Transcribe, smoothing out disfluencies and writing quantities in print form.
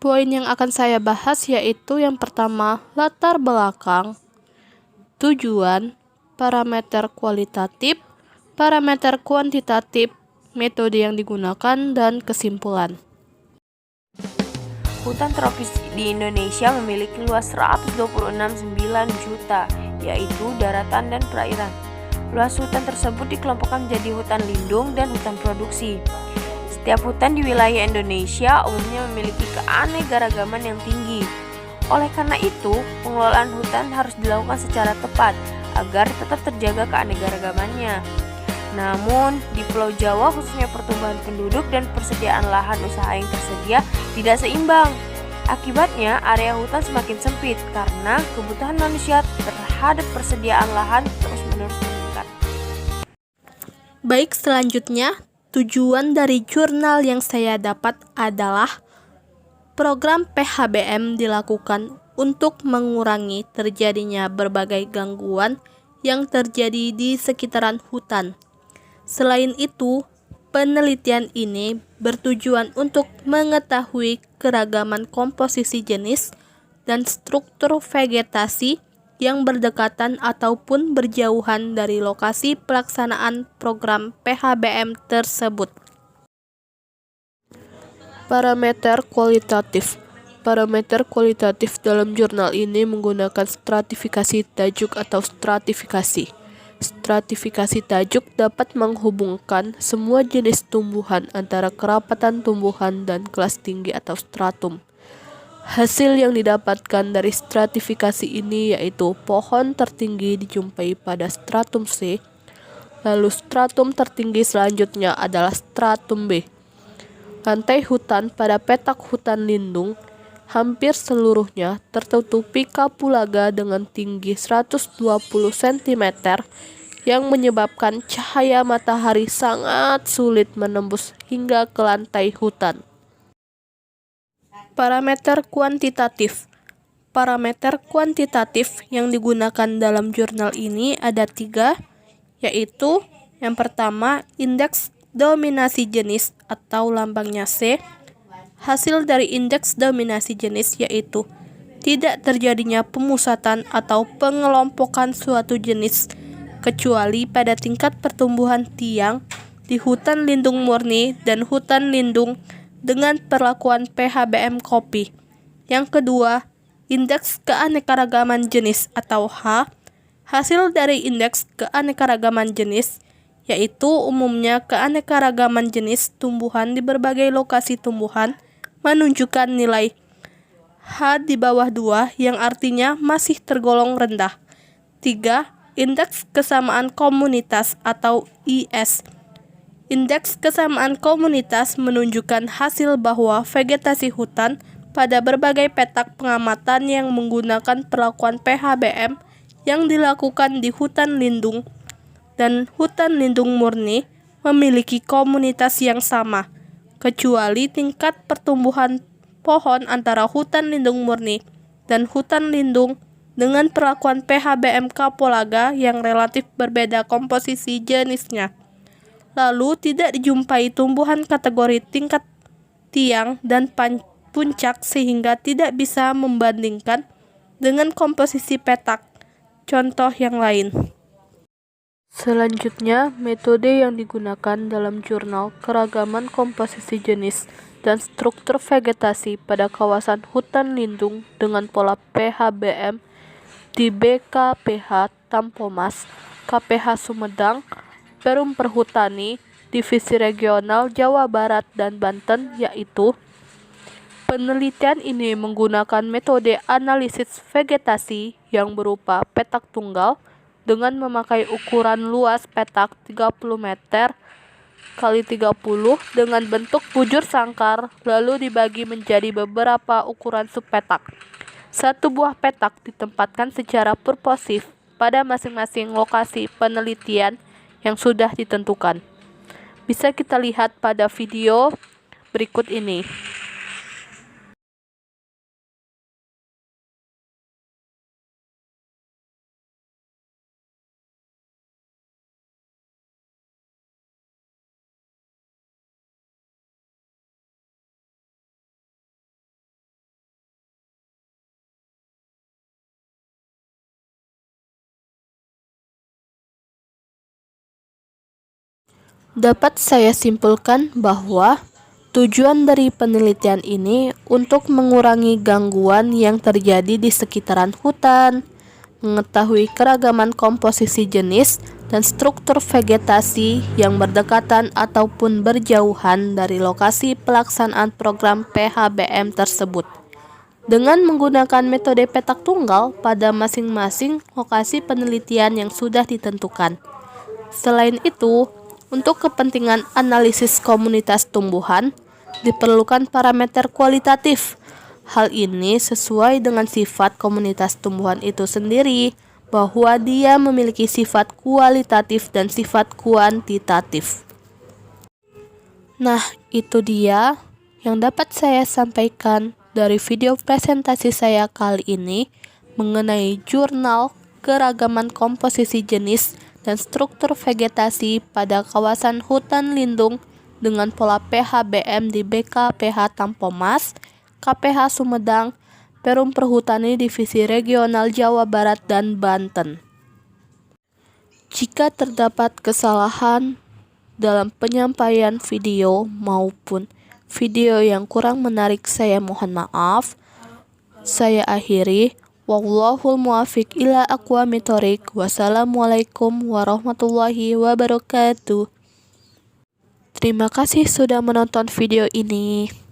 Poin yang akan saya bahas yaitu yang pertama, latar belakang, tujuan, parameter kualitatif, parameter kuantitatif, metode yang digunakan, dan kesimpulan. Hutan tropis di Indonesia memiliki luas 126,9 juta, yaitu daratan dan perairan. Luas hutan tersebut dikelompokkan menjadi hutan lindung dan hutan produksi. Setiap hutan di wilayah Indonesia umumnya memiliki keanekaragaman yang tinggi. Oleh karena itu, pengelolaan hutan harus dilakukan secara tepat agar tetap terjaga keanekaragamannya. Namun, di Pulau Jawa khususnya pertumbuhan penduduk dan persediaan lahan usaha yang tersedia tidak seimbang. Akibatnya, area hutan semakin sempit karena kebutuhan manusia terhadap persediaan lahan terus-menerus meningkat. Baik, selanjutnya, tujuan dari jurnal yang saya dapat adalah program PHBM dilakukan untuk mengurangi terjadinya berbagai gangguan yang terjadi di sekitaran hutan. Selain itu, penelitian ini bertujuan untuk mengetahui keragaman komposisi jenis dan struktur vegetasi yang berdekatan ataupun berjauhan dari lokasi pelaksanaan program PHBM tersebut. Parameter kualitatif. Parameter kualitatif dalam jurnal ini menggunakan stratifikasi tajuk atau stratifikasi. Stratifikasi tajuk dapat menghubungkan semua jenis tumbuhan antara kerapatan tumbuhan dan kelas tinggi atau stratum. Hasil yang didapatkan dari stratifikasi ini yaitu pohon tertinggi dijumpai pada stratum C, lalu stratum tertinggi selanjutnya adalah stratum B. Lantai hutan pada petak hutan lindung hampir seluruhnya tertutupi kapulaga dengan tinggi 120 cm yang menyebabkan cahaya matahari sangat sulit menembus hingga ke lantai hutan. Parameter kuantitatif. Parameter kuantitatif yang digunakan dalam jurnal ini ada 3, yaitu yang pertama, indeks dominasi jenis atau lambangnya C. Hasil dari indeks dominasi jenis yaitu tidak terjadinya pemusatan atau pengelompokan suatu jenis kecuali pada tingkat pertumbuhan tiang di hutan lindung murni dan hutan lindung dengan perlakuan PHBM kopi. Yang kedua, indeks keanekaragaman jenis atau H. Hasil dari indeks keanekaragaman jenis yaitu umumnya keanekaragaman jenis tumbuhan di berbagai lokasi tumbuhan menunjukkan nilai H di bawah 2 yang artinya masih tergolong rendah. 3. Indeks kesamaan komunitas atau IS. Indeks kesamaan komunitas menunjukkan hasil bahwa vegetasi hutan pada berbagai petak pengamatan yang menggunakan perlakuan PHBM yang dilakukan di hutan lindung dan hutan lindung murni memiliki komunitas yang sama, kecuali tingkat pertumbuhan pohon antara hutan lindung murni dan hutan lindung dengan perlakuan PHBM kapulaga yang relatif berbeda komposisi jenisnya. Lalu tidak dijumpai tumbuhan kategori tingkat tiang dan puncak sehingga tidak bisa membandingkan dengan komposisi petak. Contoh yang lain. Selanjutnya, metode yang digunakan dalam jurnal keragaman komposisi jenis dan struktur vegetasi pada kawasan hutan lindung dengan pola PHBM di BKPH Tampomas, KPH Sumedang, Perum Perhutani, Divisi Regional Jawa Barat dan Banten, yaitu penelitian ini menggunakan metode analisis vegetasi yang berupa petak tunggal dengan memakai ukuran luas petak 30 meter kali 30 dengan bentuk bujur sangkar lalu dibagi menjadi beberapa ukuran subpetak. Satu buah petak ditempatkan secara purposif pada masing-masing lokasi penelitian yang sudah ditentukan. Bisa kita lihat pada video berikut ini. Dapat saya simpulkan bahwa tujuan dari penelitian ini untuk mengurangi gangguan yang terjadi di sekitaran hutan, mengetahui keragaman komposisi jenis dan struktur vegetasi yang berdekatan ataupun berjauhan dari lokasi pelaksanaan program PHBM tersebut, dengan menggunakan metode petak tunggal pada masing-masing lokasi penelitian yang sudah ditentukan. Selain itu, untuk kepentingan analisis komunitas tumbuhan, diperlukan parameter kualitatif. Hal ini sesuai dengan sifat komunitas tumbuhan itu sendiri, bahwa dia memiliki sifat kualitatif dan sifat kuantitatif. Nah, itu dia yang dapat saya sampaikan dari video presentasi saya kali ini mengenai jurnal keragaman komposisi jenis dan struktur vegetasi pada kawasan hutan lindung dengan pola PHBM di BKPH Tampomas, KPH Sumedang, Perum Perhutani Divisi Regional Jawa Barat dan Banten. Jika terdapat kesalahan dalam penyampaian video maupun video yang kurang menarik, saya mohon maaf. Saya akhiri. Wallahul muwaffiq ila aqwamit thoriq. Wassalamualaikum warahmatullahi wabarakatuh. Terima kasih sudah menonton video ini.